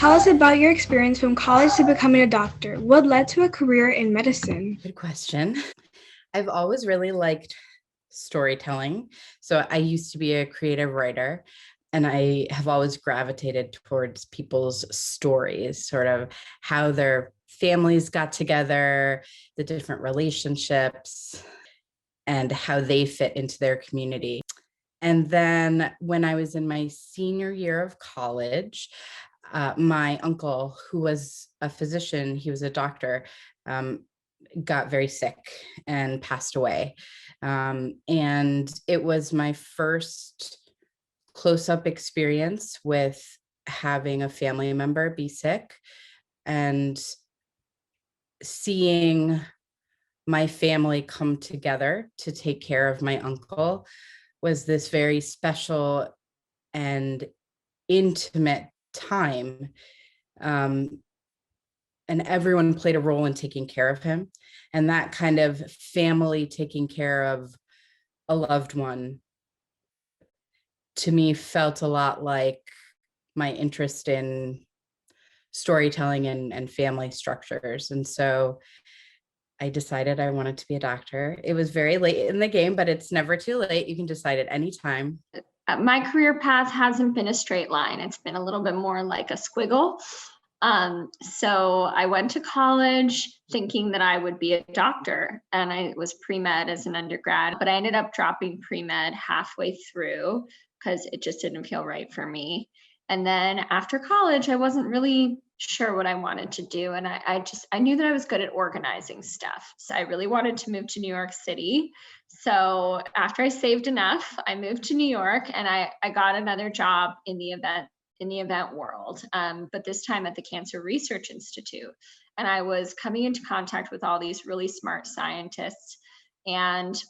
Tell us about your experience from college to becoming a doctor. What led to a career in medicine? Good question. I've always really liked storytelling. So I used to be a creative writer, and I have always gravitated towards people's stories, sort of how their families got together, the different relationships, and how they fit into their community. And then when I was in my senior year of college, my uncle, who was a physician, he was a doctor, um, got very sick and passed away. And it was my first close up experience with having a family member be sick and seeing my family come together to take care of my uncle was this very special and intimate time. Um, and everyone played a role in taking care of him. And that kind of family taking care of a loved one to me felt a lot like my interest in storytelling and family structures. And so I decided I wanted to be a doctor. It was very late in the game, but it's never too late. You can decide at any time. My career path hasn't been a straight line. It's been a little bit more like a squiggle. So I went to college thinking that I would be a doctor, and I was pre-med as an undergrad, but I ended up dropping pre-med halfway through because it just didn't feel right for me. And then after college, I wasn't really sure what I wanted to do. And I knew that I was good at organizing stuff. So I really wanted to move to New York City. So after I saved enough, I moved to New York, and I got another job in the event world, but this time at the Cancer Research Institute. And I was coming into contact with all these really smart scientists, and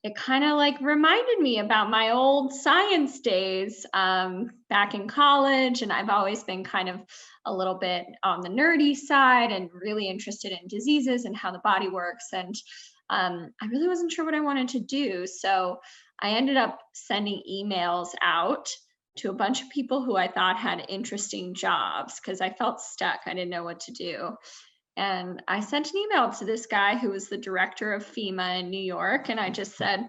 it kind of like reminded me about my old science days back in college. And I've always been kind of a little bit on the nerdy side and really interested in diseases and how the body works. And I really wasn't sure what I wanted to do. So I ended up sending emails out to a bunch of people who I thought had interesting jobs because I felt stuck. I didn't know what to do. And I sent an email to this guy who was the director of FEMA in New York. And I just said,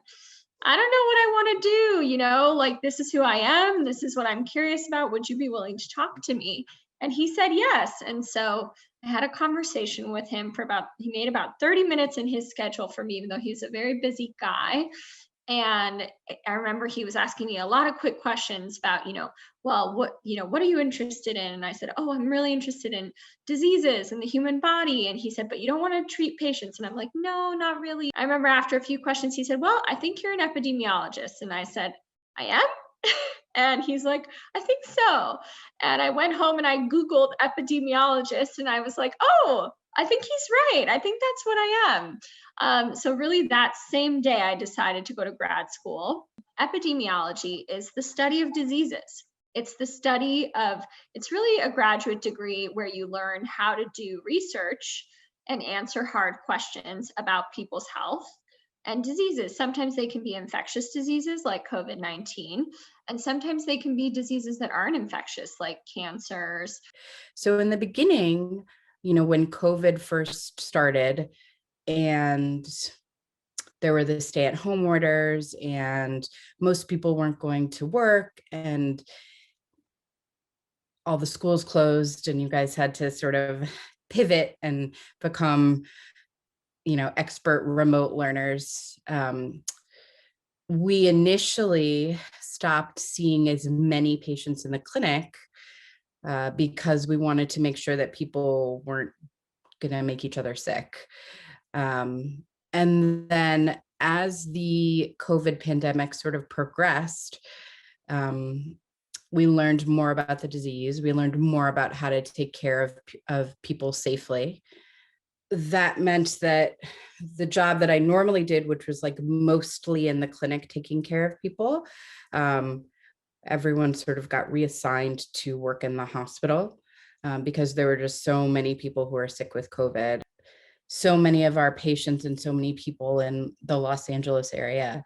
I don't know what I want to do. Like, this is who I am. This is what I'm curious about. Would you be willing to talk to me? And he said yes. And so I had a conversation with him he made about 30 minutes in his schedule for me, even though he's a very busy guy. And I remember he was asking me a lot of quick questions about, well, what are you interested in? And I said, oh, I'm really interested in diseases and the human body. And he said, but you don't want to treat patients. And I'm like, no, not really. I remember after a few questions, he said, well, I think you're an epidemiologist. And I said, I am? And he's like, I think so. And I went home and I Googled epidemiologist, and I was like, oh, I think he's right. I think that's what I am. So really that same day, I decided to go to grad school. Epidemiology is the study of diseases. It's really a graduate degree where you learn how to do research and answer hard questions about people's health and diseases. Sometimes they can be infectious diseases like COVID-19, and sometimes they can be diseases that aren't infectious like cancers. So in the beginning, when COVID first started and there were the stay-at-home orders and most people weren't going to work and all the schools closed and you guys had to sort of pivot and become, expert remote learners. We initially stopped seeing as many patients in the clinic because we wanted to make sure that people weren't going to make each other sick. And then as the COVID pandemic sort of progressed, we learned more about the disease. We learned more about how to take care of people safely. That meant that the job that I normally did, which was like mostly in the clinic taking care of people, everyone sort of got reassigned to work in the hospital because there were just so many people who were sick with COVID. So many of our patients and so many people in the Los Angeles area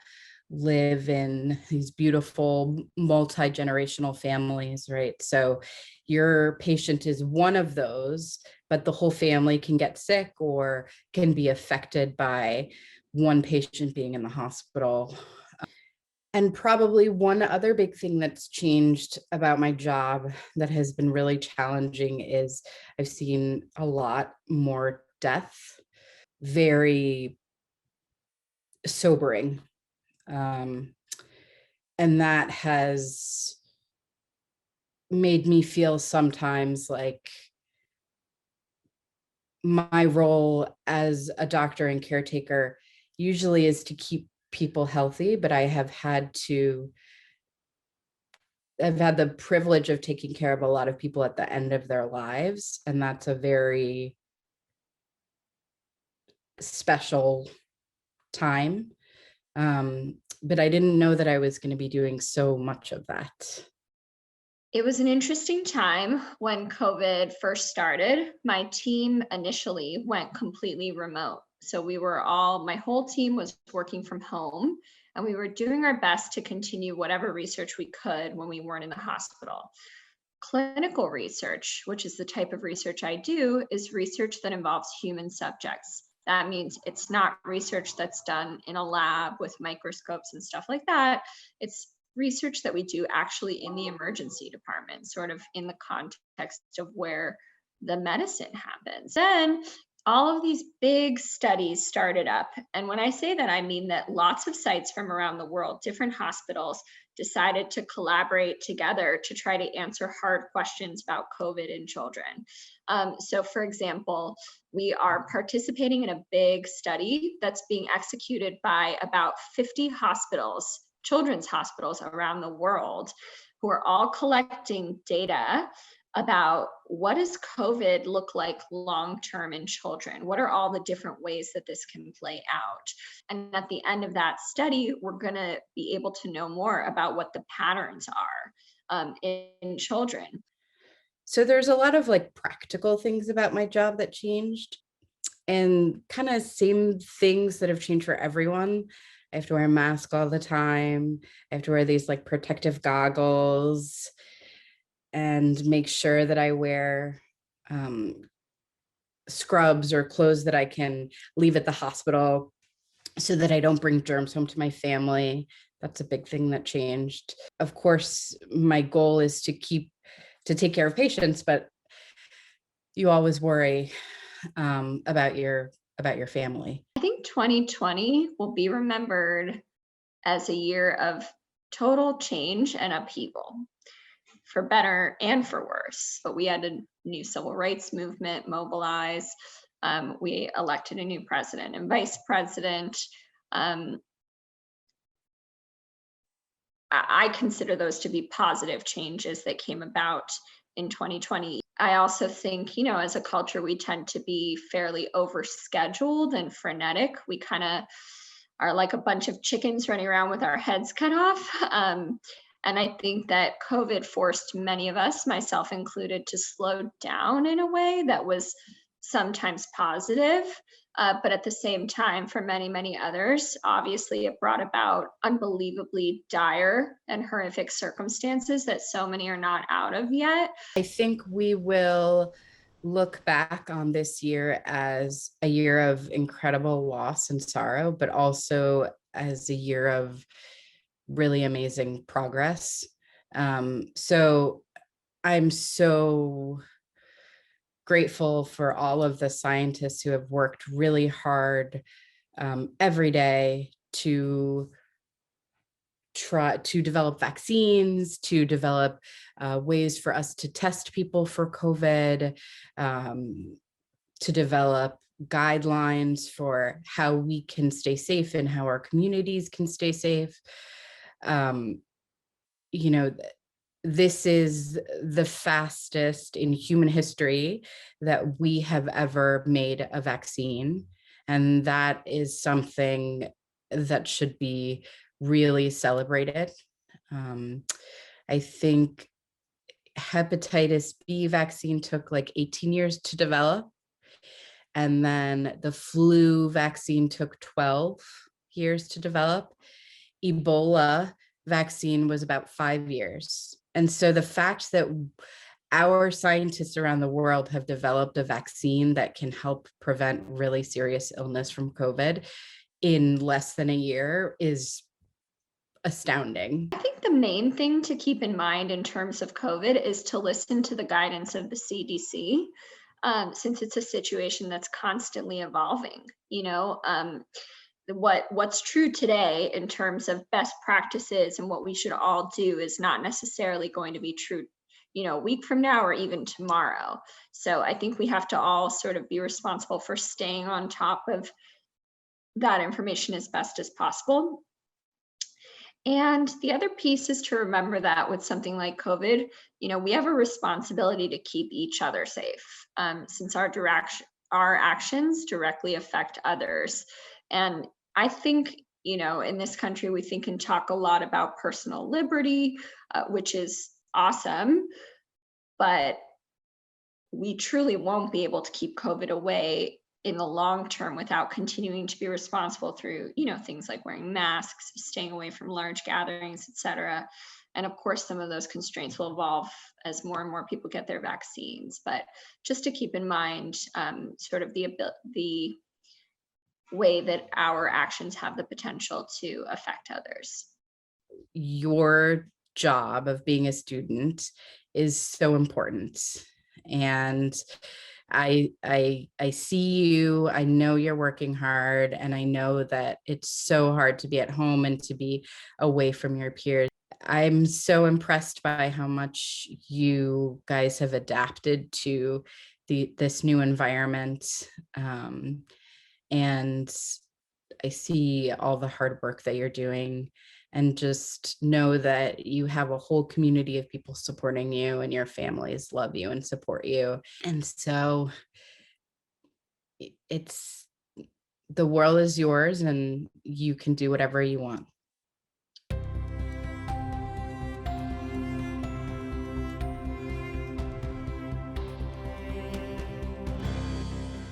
live in these beautiful multi-generational families, right? So your patient is one of those, but the whole family can get sick or can be affected by one patient being in the hospital. And probably one other big thing that's changed about my job that has been really challenging is I've seen a lot more death, very sobering. And that has made me feel sometimes like my role as a doctor and caretaker usually is to keep people healthy, but I've had the privilege of taking care of a lot of people at the end of their lives. And that's a very special time. But I didn't know that I was going to be doing so much of that. It was an interesting time when COVID first started. My team initially went completely remote. So my whole team was working from home, and we were doing our best to continue whatever research we could when we weren't in the hospital. Clinical research, which is the type of research I do, is research that involves human subjects. That means it's not research that's done in a lab with microscopes and stuff like that. It's research that we do actually in the emergency department, sort of in the context of where the medicine happens. Then all of these big studies started up. And when I say that, I mean that lots of sites from around the world, different hospitals, decided to collaborate together to try to answer hard questions about COVID in children. So for example, we are participating in a big study that's being executed by about 50 hospitals, children's hospitals around the world, who are all collecting data about what does COVID look like long-term in children? What are all the different ways that this can play out? And at the end of that study, we're gonna be able to know more about what the patterns are in children. So there's a lot of like practical things about my job that changed, and kind of same things that have changed for everyone. I have to wear a mask all the time. I have to wear these like protective goggles and make sure that I wear scrubs or clothes that I can leave at the hospital so that I don't bring germs home to my family. That's a big thing that changed. Of course, my goal is to take care of patients, but you always worry about your family. I think 2020 will be remembered as a year of total change and upheaval, for better and for worse. But we had a new civil rights movement mobilize. We elected a new president and vice president. I consider those to be positive changes that came about in 2020. I also think, as a culture, we tend to be fairly overscheduled and frenetic. We kind of are like a bunch of chickens running around with our heads cut off. And I think that COVID forced many of us, myself included, to slow down in a way that was sometimes positive. But at the same time, for many, many others, obviously it brought about unbelievably dire and horrific circumstances that so many are not out of yet. I think we will look back on this year as a year of incredible loss and sorrow, but also as a year of really amazing progress. So I'm so grateful for all of the scientists who have worked really hard every day to try to develop vaccines, to develop ways for us to test people for COVID, to develop guidelines for how we can stay safe and how our communities can stay safe. This is the fastest in human history that we have ever made a vaccine. And that is something that should be really celebrated. I think hepatitis B vaccine took like 18 years to develop. And then the flu vaccine took 12 years to develop. Ebola vaccine was about 5 years. And so the fact that our scientists around the world have developed a vaccine that can help prevent really serious illness from COVID in less than a year is astounding. I think the main thing to keep in mind in terms of COVID is to listen to the guidance of the CDC, since it's a situation that's constantly evolving. What's true today in terms of best practices and what we should all do is not necessarily going to be true a week from now or even tomorrow. So I think we have to all sort of be responsible for staying on top of that information as best as possible. And the other piece is to remember that with something like COVID, we have a responsibility to keep each other safe, since our actions directly affect others. And I think, in this country, we think and talk a lot about personal liberty, which is awesome, but we truly won't be able to keep COVID away in the long term without continuing to be responsible through, things like wearing masks, staying away from large gatherings, etc. And of course, some of those constraints will evolve as more and more people get their vaccines. But just to keep in mind, sort of the way that our actions have the potential to affect others. Your job of being a student is so important. And I see you, I know you're working hard, and I know that it's so hard to be at home and to be away from your peers. I'm so impressed by how much you guys have adapted to this new environment. And I see all the hard work that you're doing, and just know that you have a whole community of people supporting you, and your families love you and support you. And so the world is yours, and you can do whatever you want.